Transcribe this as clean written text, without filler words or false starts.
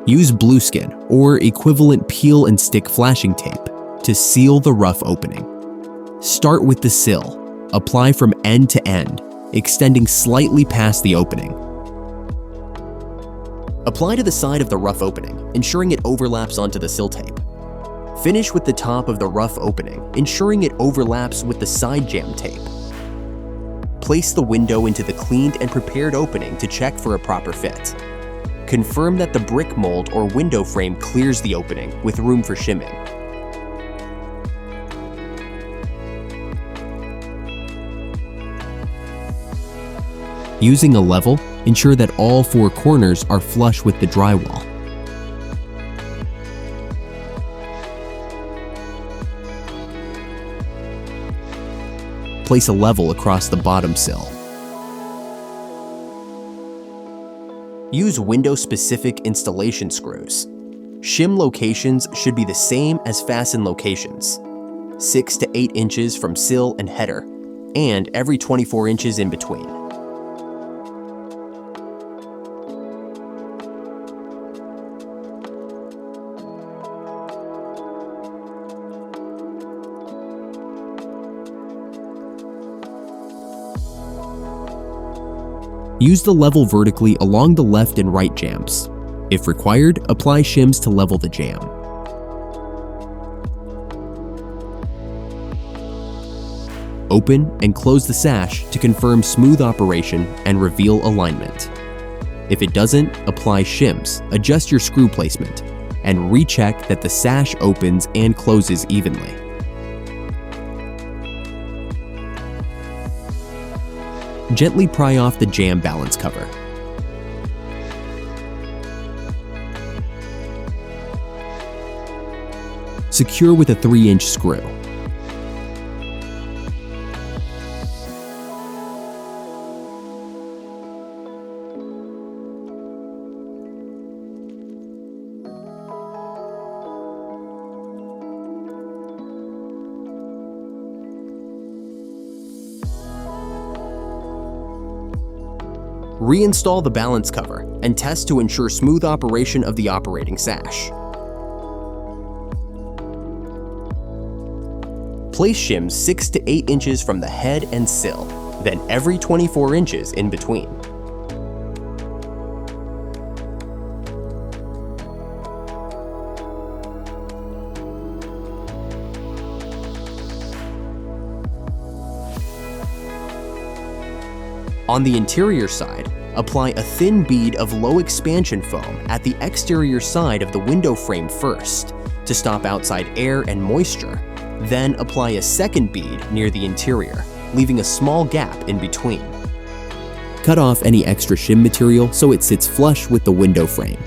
Use blueskin or equivalent peel and stick flashing tape to seal the rough opening. Start with the sill. Apply from end to end, extending slightly past the opening. Apply to the side of the rough opening, ensuring it overlaps onto the sill tape. Finish with the top of the rough opening, ensuring it overlaps with the side jamb tape. Place the window into the cleaned and prepared opening to check for a proper fit. Confirm that the brick mold or window frame clears the opening with room for shimming. Using a level, ensure that all 4 corners are flush with the drywall. Place a level across the bottom sill. Use window-specific installation screws. Shim locations should be the same as fasten locations, 6 to 8 inches from sill and header, and every 24 inches in between. Use the level vertically along the left and right jambs. If required, apply shims to level the jamb. Open and close the sash to confirm smooth operation and reveal alignment. If it doesn't, apply shims, adjust your screw placement, and recheck that the sash opens and closes evenly. Gently pry off the jamb balance cover. Secure with a 3-inch screw. Reinstall the balance cover and test to ensure smooth operation of the operating sash. Place shims 6 to 8 inches from the head and sill, then every 24 inches in between. On the interior side, apply a thin bead of low expansion foam at the exterior side of the window frame first to stop outside air and moisture. Then apply a second bead near the interior, leaving a small gap in between. Cut off any extra shim material so it sits flush with the window frame.